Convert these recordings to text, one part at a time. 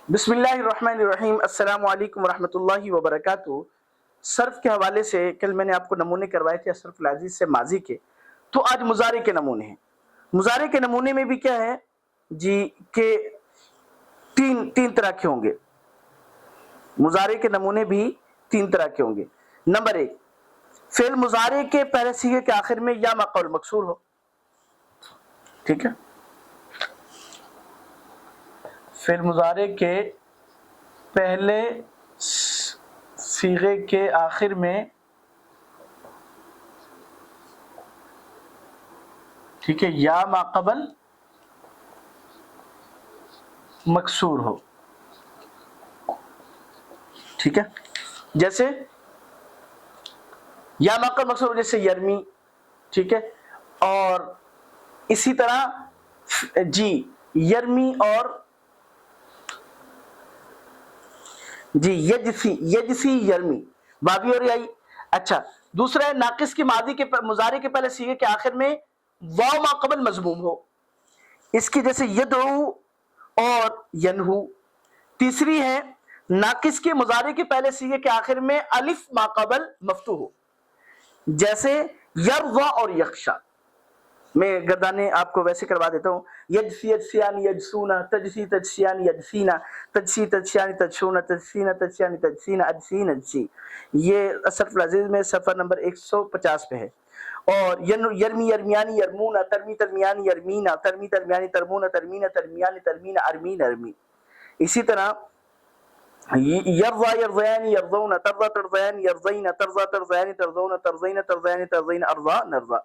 بسم اللہ الرحمن الرحیم، السلام علیکم ورحمۃ اللہ وبرکاتہ۔ صرف کے حوالے سے کل میں نے آپ کو نمونے کروائے تھے صرف العزیز سے ماضی کے، تو آج مضارع کے نمونے ہیں۔ مضارع کے نمونے میں بھی کیا ہے جی کہ تین طرح کے ہوں گے۔ مضارع کے نمونے بھی تین طرح کے ہوں گے۔ نمبر ایک، فعل مضارع کے پہلے صیغے کے آخر میں یا ما قبل مکسور ہو، ٹھیک ہے۔ فعل مضارع کے پہلے صیغے کے آخر میں، ٹھیک ہے، یا ما قبل مکسور ہو، ٹھیک ہے۔ جیسے یا ما قبل مکسور ہو، جیسے یرمی، ٹھیک ہے۔ اور اسی طرح جی یرمی اور جی یجسی یرمی، بابی اور یائی۔ اچھا، دوسرا ہے ناقص کی ماضی کے مضارع کے پہلے صیغے کے آخر میں واو ما قبل مضموم ہو، اس کی جیسے یدعو اور ینہو۔ تیسری ہے ناقص کے مضارع کے پہلے صیغے کے آخر میں الف ما قبل مفتوح ہو، جیسے یرضا اور یخشا۔ میں گردانے آپ کو ویسے کروا دیتا ہوں، یجسی یجسیان یجسونا، تجسی تجسیان یجسینا، تجسی تجسیان تجسونا، تجسینا تجسیان تجسینا، اجسین اجسی۔ یہ صرف العزیز میں صفحہ نمبر 150 پہ ہے۔ اور یرمی یرمیانی یرمونا، ترمی ترمیانی یرمینا، ترمی ترمیانی ترمونا، ترمینا ترمیانی ترمینا، ارمین ارمی۔ اسی طرح یرضا یرضیان یرضونا، ترضا ترضیان یرضینا، ترضا ترضیان ترضونا، ترضینا ترضیان ترضینا، ارضا نرضا۔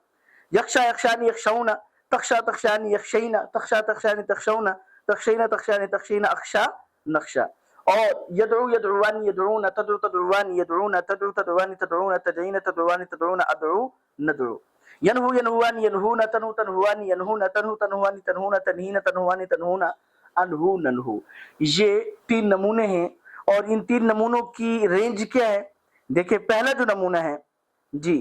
یخشا یخشانی یخشونا، تخشا تخشانی یخشینا، تخشا تخشانی تخشونا، تخشینا تخشانی تخشینا، اخشا نخشا۔ اور یدعو یدعوانی یدعونا، تدعو تدعوانی یدعونا، تدعو تدعوانی تدعونا، تدعین تدعوانی تدعونا، ادعو ندعو۔ ینہو ینہوانی ینہونا، تنہو تنہوانی ینہونا، تنہو تنہوانی تنہونا، تنہین تنہوانی تنہونا، انہو ننہو۔ یہ تین نمونے ہیں، اور ان تین نمونوں کی رینج کیا ہے؟ دیکھیں پہلا جو نمونہ ہے جی،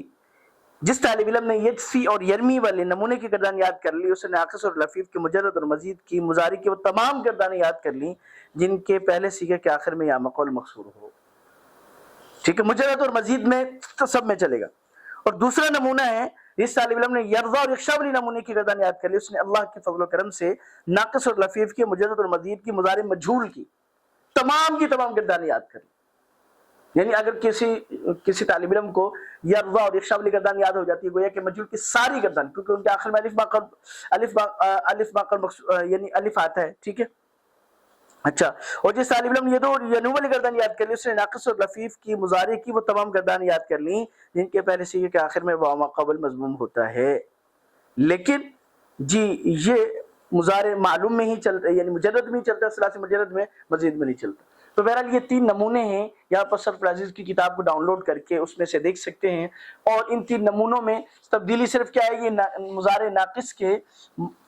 جس طالب علم نے یجسی اور یرمی والے نمونے کی گردان یاد کر لی، اس نے ناقص اور لفیف کی، مجرد اور مزید کی، مضارع کی وہ تمام گردانیں یاد کر لی جن کے پہلے صیغے کے آخر میں یا مقول مکسور ہو، ٹھیک ہے۔ مجرد اور مزید میں تو سب میں چلے گا۔ اور دوسرا نمونہ ہے جس طالب علم نے یرضا اور یخشا والی نمونے کی گردان یاد کر لی، اس نے اللہ کے فضل و کرم سے ناقص اور لفیف کی، مجرد اور مزید کی، مضارع مجہول کی تمام گردانیں یاد کر لی۔ یعنی اگر کسی طالب علم کو یرضا اور یخشا والی گردان یاد ہو جاتی ہے، گویا کہ مجہول کی ساری گردان، کیونکہ ان کے آخر میں الف ما قبل یعنی الف آتا ہے، ٹھیک ہے۔ اچھا، اور جس طالب علم نے یدعو اور ینہو والی گردان یاد کر لی، اس نے ناقص اور لفیف کی، مضارع کی وہ تمام گردان یاد کر لی جن کے پہلے صیغے کے آخر میں واو ما قبل مضموم ہوتا ہے۔ لیکن جی یہ مضارع معلوم میں ہی چلتا ہے، یعنی مجرد میں ہی چلتا ہے، ثلاثی مجرد میں، مزید میں نہیں چلتا۔ تو بہرحال یہ تین نمونے ہیں، یہاں پر صرف العزیز کی کتاب کو ڈاؤن لوڈ کر کے اس میں سے دیکھ سکتے ہیں۔ اور ان تین نمونوں میں تبدیلی صرف کیا ہے، یہ مضارع ناقص کے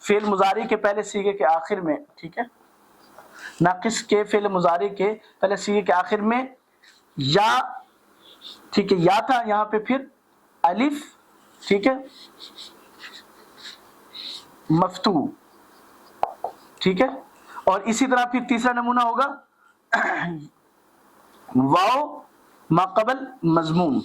فعل مضارع کے پہلے صیغے کے آخر میں، ٹھیک ہے، ناقص کے فعل مضارع کے پہلے صیغے کے آخر میں یا، ٹھیک ہے، یا تھا یہاں پہ، پھر الف، ٹھیک ہے، مفتوح، ٹھیک ہے۔ اور اسی طرح پھر تیسرا نمونہ ہوگا واو ما قبل مضموم،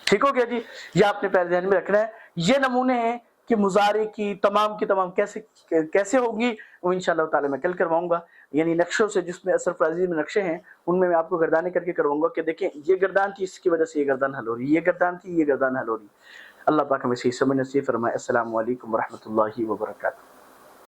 ٹھیک ہو گیا جی۔ یہ آپ نے پہلے ذہن میں رکھنا ہے۔ یہ نمونے ہیں کہ مضارع کی تمام کیسے ہوگی، وہ انشاءاللہ تعالی میں کل کرواؤں گا، یعنی نقشوں سے، جس میں صرف العزیز میں نقشے ہیں، ان میں آپ کو گردانے کر کے کرواؤں گا کہ دیکھیں یہ گردان تھی، اس کی وجہ سے یہ گردان حل ہو رہی، یہ گردان تھی، یہ گردان حل ہو رہی۔ اللہ پاک ہمیں صحیح سمجھ نصیب فرمائے۔ السلام علیکم ورحمۃ اللہ وبرکاتہ۔